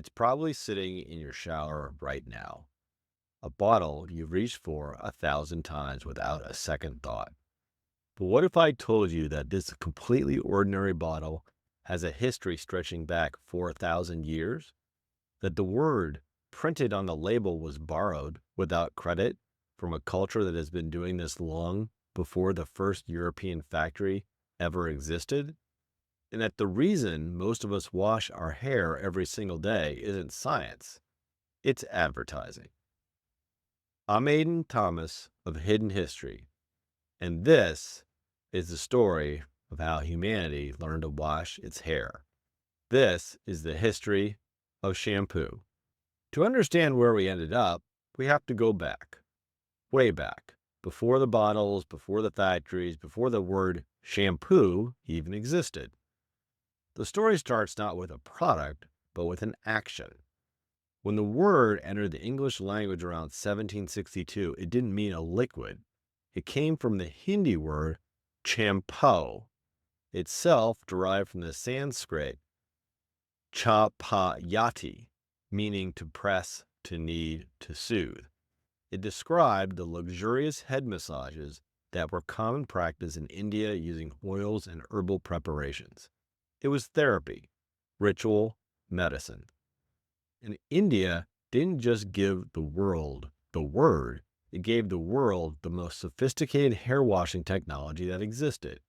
It's probably sitting in your shower right now, a bottle you've reached for 1,000 times without a second thought. But what if I told you that this completely ordinary bottle has a history stretching back 4,000 years? That the word printed on the label was borrowed without credit from a culture that has been doing this long before the first European factory ever existed? And that the reason most of us wash our hair every single day isn't science, it's advertising. I'm Aiden Thomas of Hidden History, and this is the story of how humanity learned to wash its hair. This is the history of shampoo. To understand where we ended up, we have to go back, way back, before the bottles, before the factories, before the word shampoo even existed. The story starts not with a product, but with an action. When the word entered the English language around 1762, it didn't mean a liquid. It came from the Hindi word champo, itself derived from the Sanskrit chapayati, meaning to press, to knead, to soothe. It described the luxurious head massages that were common practice in India using oils and herbal preparations. It was therapy, ritual, medicine. And India didn't just give the world the word, it gave the world the most sophisticated hair washing technology that existed,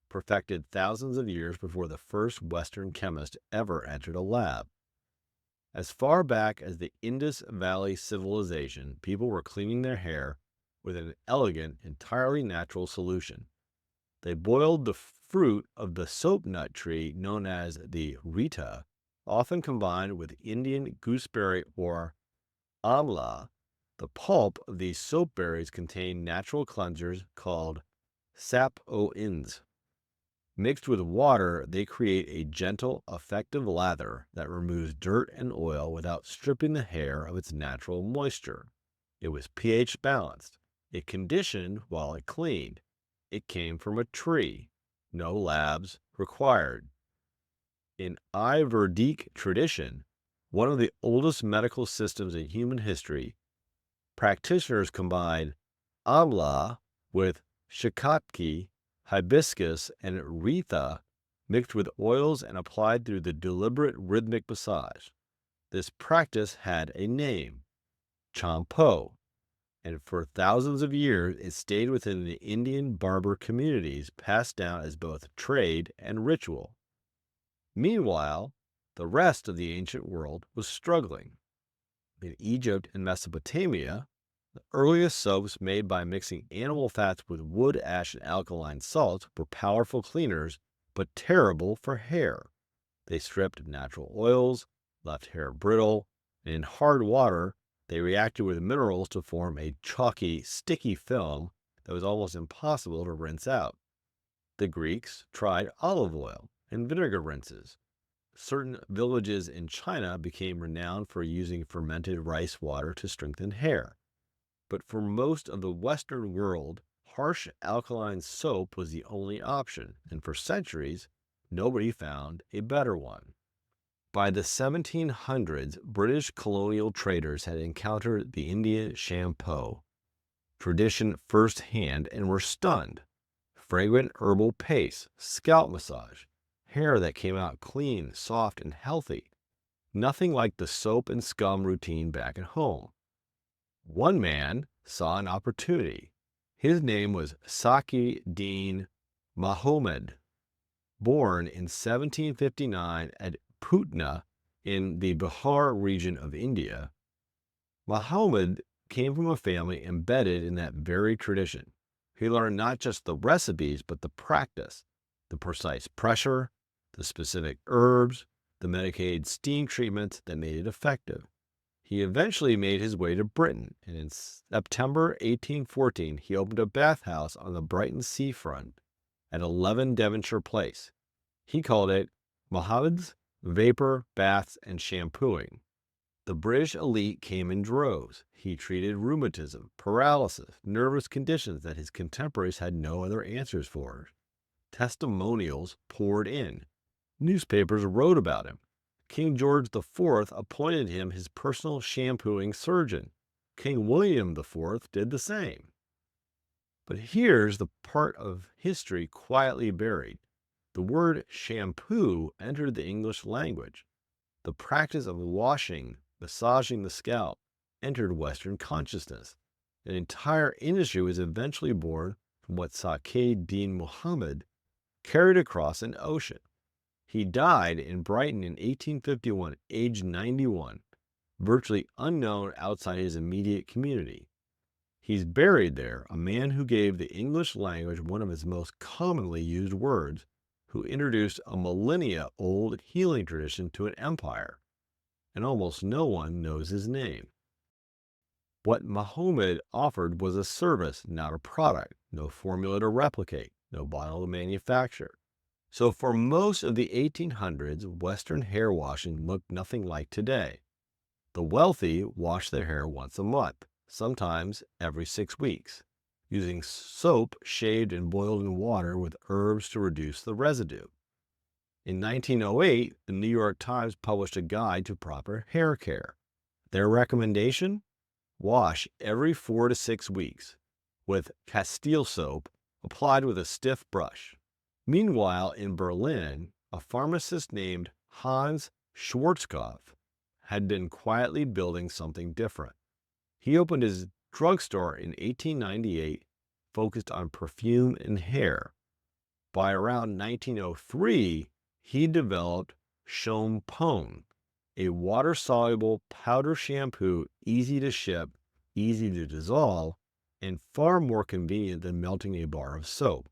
perfected thousands of years before the first Western chemist ever entered a lab. As far back as the Indus Valley Civilization, people were cleaning their hair with an elegant, entirely natural solution. They boiled the fruit of the soap nut tree known as the rita, often combined with Indian gooseberry or amla. The pulp of these soap berries contained natural cleansers called sapoins. Mixed with water, they create a gentle, effective lather that removes dirt and oil without stripping the hair of its natural moisture. It was pH balanced. It conditioned while it cleaned. It came from a tree. No labs required. In Ayurvedic tradition, one of the oldest medical systems in human history, practitioners combined amla with shakatki, hibiscus, and aretha mixed with oils and applied through the deliberate rhythmic massage. This practice had a name, champo, and for thousands of years it stayed within the Indian barber communities, passed down as both trade and ritual. Meanwhile, the rest of the ancient world was struggling. In Egypt and Mesopotamia, the earliest soaps made by mixing animal fats with wood ash and alkaline salts were powerful cleaners, but terrible for hair. They stripped natural oils, left hair brittle, and in hard water, they reacted with minerals to form a chalky, sticky film that was almost impossible to rinse out. The Greeks tried olive oil and vinegar rinses. Certain villages in China became renowned for using fermented rice water to strengthen hair. But for most of the Western world, harsh alkaline soap was the only option, and for centuries, nobody found a better one. By the 1700s, British colonial traders had encountered the Indian shampoo tradition firsthand and were stunned. Fragrant herbal paste, scalp massage, hair that came out clean, soft, and healthy. Nothing like the soap and scum routine back at home. One man saw an opportunity. His name was Sake Dean Mahomed. Born in 1759 at Putna in the Bihar region of India, Mahomed came from a family embedded in that very tradition. He learned not just the recipes, but the practice, the precise pressure, the specific herbs, the medicated steam treatments that made it effective. He eventually made his way to Britain, and in September 1814, he opened a bathhouse on the Brighton seafront at 11 Devonshire Place. He called it Mahomed's Vapor Baths and Shampooing. The British elite came in droves. He treated rheumatism, paralysis, nervous conditions that his contemporaries had no other answers for. Testimonials poured in. Newspapers wrote about him. King George IV appointed him his personal shampooing surgeon. King William IV did the same. But here's the part of history quietly buried. The word shampoo entered the English language. The practice of washing, massaging the scalp entered Western consciousness. An entire industry was eventually born from what Sake Dean Mahomed carried across an ocean. He died in Brighton in 1851, aged 91, virtually unknown outside his immediate community. He's buried there, a man who gave the English language one of its most commonly used words, who introduced a millennia-old healing tradition to an empire, and almost no one knows his name. What Mahomed offered was a service, not a product, no formula to replicate, no bottle to manufacture. So for most of the 1800s, Western hair washing looked nothing like today. The wealthy washed their hair once a month, sometimes every 6 weeks, using soap shaved and boiled in water with herbs to reduce the residue. In 1908, the New York Times published a guide to proper hair care. Their recommendation? Wash every 4 to 6 weeks with Castile soap applied with a stiff brush. Meanwhile, in Berlin, a pharmacist named Hans Schwarzkopf had been quietly building something different. He opened his drugstore in 1898, focused on perfume and hair. By around 1903, he developed Shampoo, a water-soluble powder shampoo easy to ship, easy to dissolve, and far more convenient than melting a bar of soap.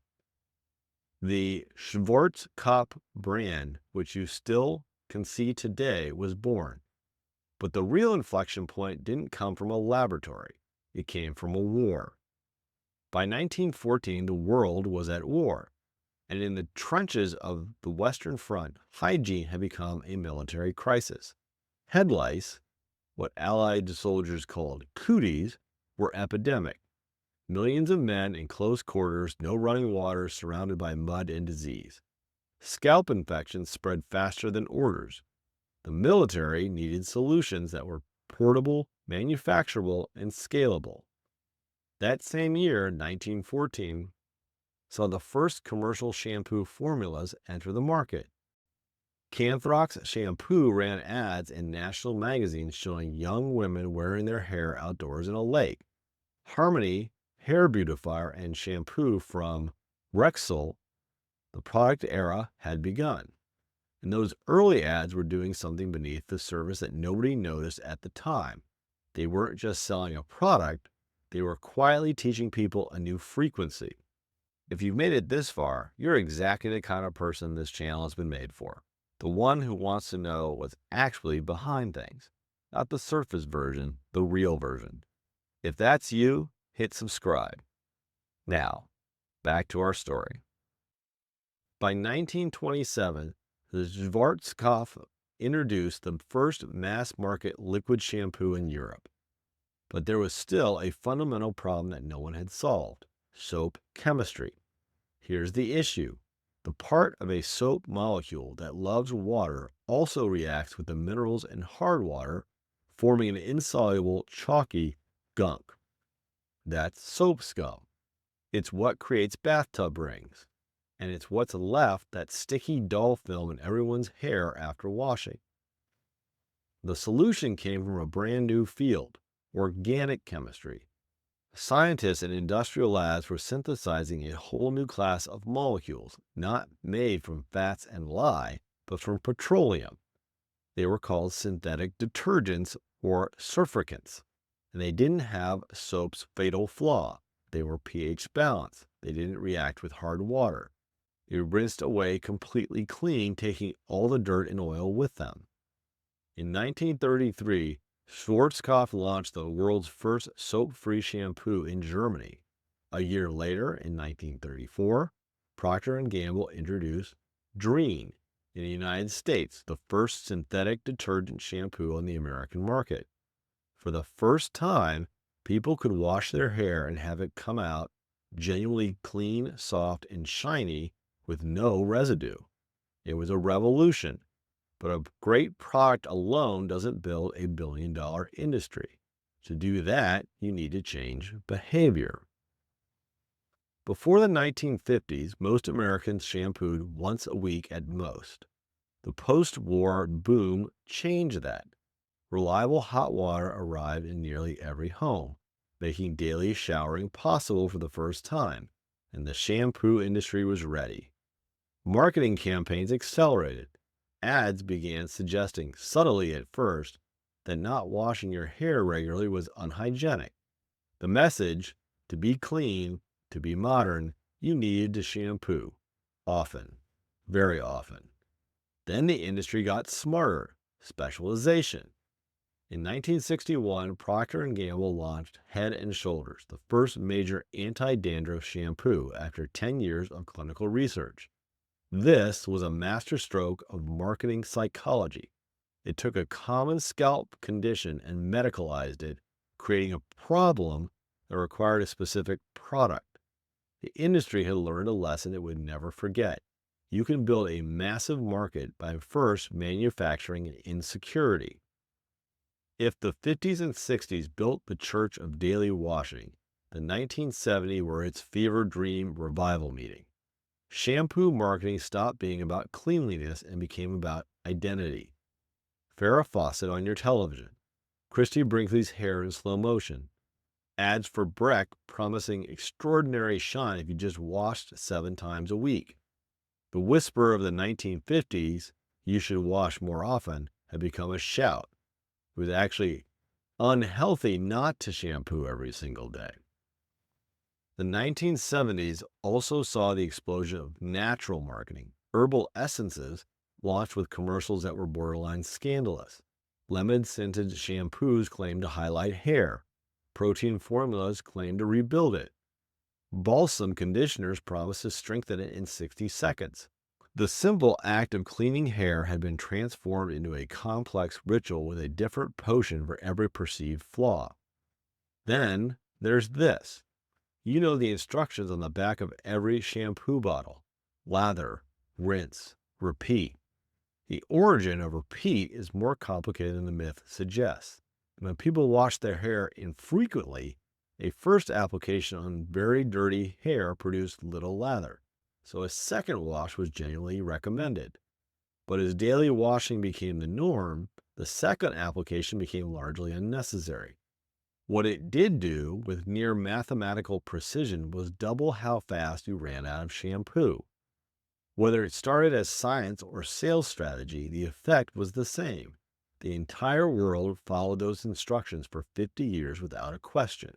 The Schwarzkopf brand, which you still can see today, was born. But the real inflection point didn't come from a laboratory. It came from a war. By 1914, the world was at war, and in the trenches of the Western Front, hygiene had become a military crisis. Head lice, what Allied soldiers called cooties, were epidemic. Millions of men in close quarters, no running water, surrounded by mud and disease. Scalp infections spread faster than orders. The military needed solutions that were portable, manufacturable, and scalable. That same year, 1914, saw the first commercial shampoo formulas enter the market. Canthrox Shampoo ran ads in national magazines showing young women wearing their hair outdoors in a lake. Harmony hair beautifier and shampoo from Rexall, the product era had begun. And those early ads were doing something beneath the surface that nobody noticed at the time. They weren't just selling a product, they were quietly teaching people a new frequency. If you've made it this far, you're exactly the kind of person this channel has been made for. The one who wants to know what's actually behind things. Not the surface version, the real version. If that's you, hit subscribe. Now, back to our story. By 1927, the Schwarzkopf introduced the first mass-market liquid shampoo in Europe. But there was still a fundamental problem that no one had solved: soap chemistry. Here's the issue. The part of a soap molecule that loves water also reacts with the minerals in hard water, forming an insoluble, chalky gunk. That's soap scum. It's what creates bathtub rings. And it's what's left, that sticky, dull film in everyone's hair after washing. The solution came from a brand new field: organic chemistry. Scientists in industrial labs were synthesizing a whole new class of molecules, not made from fats and lye, but from petroleum. They were called synthetic detergents or surfactants, and they didn't have soap's fatal flaw. They were pH balanced. They didn't react with hard water. They rinsed away completely clean, taking all the dirt and oil with them. In 1933, Schwarzkopf launched the world's first soap-free shampoo in Germany. A year later, in 1934, Procter & Gamble introduced Drene in the United States, the first synthetic detergent shampoo on the American market. For the first time, people could wash their hair and have it come out genuinely clean, soft, and shiny with no residue. It was a revolution. But a great product alone doesn't build a billion-dollar industry. To do that, you need to change behavior. Before the 1950s, most Americans shampooed once a week at most. The post-war boom changed that. Reliable hot water arrived in nearly every home, making daily showering possible for the first time, and the shampoo industry was ready. Marketing campaigns accelerated. Ads began suggesting, subtly at first, that not washing your hair regularly was unhygienic. The message, to be clean, to be modern, you needed to shampoo. Often. Very often. Then the industry got smarter. Specialization. In 1961, Procter & Gamble launched Head & Shoulders, the first major anti-dandruff shampoo after 10 years of clinical research. This was a masterstroke of marketing psychology. It took a common scalp condition and medicalized it, creating a problem that required a specific product. The industry had learned a lesson it would never forget. You can build a massive market by first manufacturing an insecurity. If the 50s and 60s built the church of daily washing, the 1970s were its fever dream revival meeting. Shampoo marketing stopped being about cleanliness and became about identity. Farrah Fawcett on your television. Christy Brinkley's hair in slow motion. Ads for Breck promising extraordinary shine if you just washed 7 times a week. The whisper of the 1950s, you should wash more often, had become a shout. It was actually unhealthy not to shampoo every single day. The 1970s also saw the explosion of natural marketing. Herbal essences launched with commercials that were borderline scandalous. Lemon-scented shampoos claimed to highlight hair. Protein formulas claimed to rebuild it. Balsam conditioners promised to strengthen it in 60 seconds. The simple act of cleaning hair had been transformed into a complex ritual with a different potion for every perceived flaw. Then there's this. You know the instructions on the back of every shampoo bottle. Lather, rinse, repeat. The origin of repeat is more complicated than the myth suggests. When people wash their hair infrequently, a first application on very dirty hair produced little lather, so a second wash was generally recommended. But as daily washing became the norm, the second application became largely unnecessary. What it did do, with near mathematical precision, was double how fast you ran out of shampoo. Whether it started as science or sales strategy, the effect was the same. The entire world followed those instructions for 50 years without a question.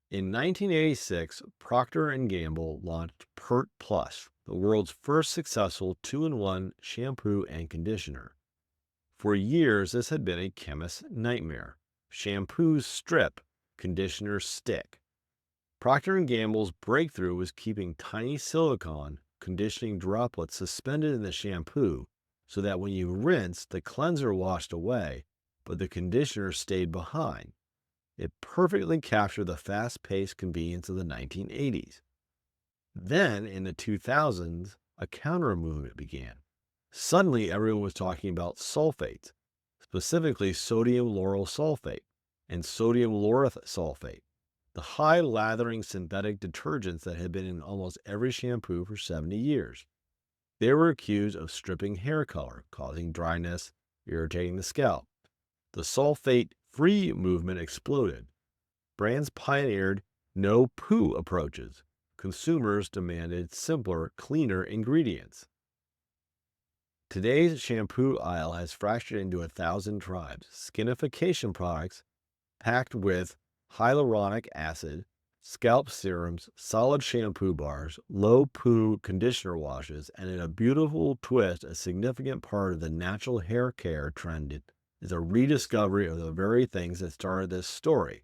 In 1986, Procter & Gamble launched Pert Plus, the world's first successful 2-in-1 shampoo and conditioner. For years, this had been a chemist's nightmare. Shampoos strip, conditioners stick. Procter & Gamble's breakthrough was keeping tiny silicone conditioning droplets suspended in the shampoo so that when you rinsed, the cleanser washed away, but the conditioner stayed behind. It perfectly captured the fast-paced convenience of the 1980s. Then, in the 2000s, a counter movement began. Suddenly, everyone was talking about sulfates, specifically sodium lauryl sulfate and sodium lauryl sulfate, the high-lathering synthetic detergents that had been in almost every shampoo for 70 years. They were accused of stripping hair color, causing dryness, irritating the scalp. The sulfate-free movement exploded. Brands pioneered no-poo approaches. Consumers demanded simpler, cleaner ingredients. Today's shampoo aisle has fractured into 1,000 tribes. Skinification products packed with hyaluronic acid, scalp serums, solid shampoo bars, low-poo conditioner washes, and in a beautiful twist, a significant part of the natural hair care trend is a rediscovery of the very things that started this story.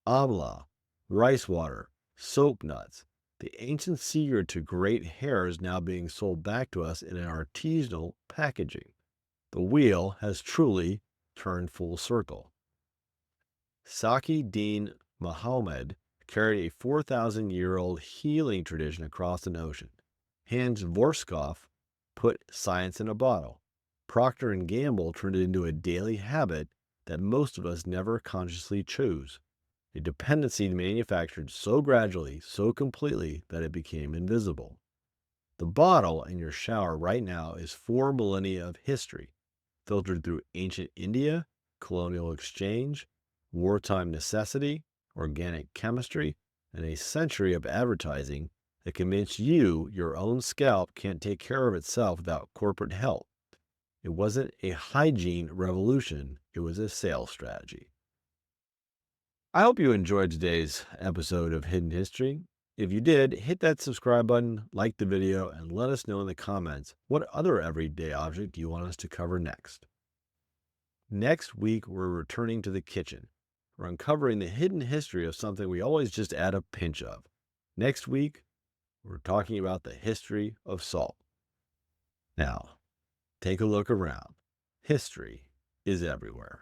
Amla, rice water, soap nuts. The ancient secret to great hair is now being sold back to us in an artisanal packaging. The wheel has truly turned full circle. Sake Dean Mahomed carried a 4,000-year-old healing tradition across an ocean. Hans Vorskopf put science in a bottle. Procter and Gamble turned it into a daily habit that most of us never consciously chose. A dependency manufactured so gradually, so completely, that it became invisible. The bottle in your shower right now is 4 millennia of history, filtered through ancient India, colonial exchange, wartime necessity, organic chemistry, and a century of advertising that convinced you your own scalp can't take care of itself without corporate help. It wasn't a hygiene revolution, it was a sales strategy. I hope you enjoyed today's episode of Hidden History. If you did, hit that subscribe button, like the video, and let us know in the comments what other everyday object you want us to cover next. Next week, we're returning to the kitchen. We're uncovering the hidden history of something we always just add a pinch of. Next week, we're talking about the history of salt. Now, take a look around. History is everywhere.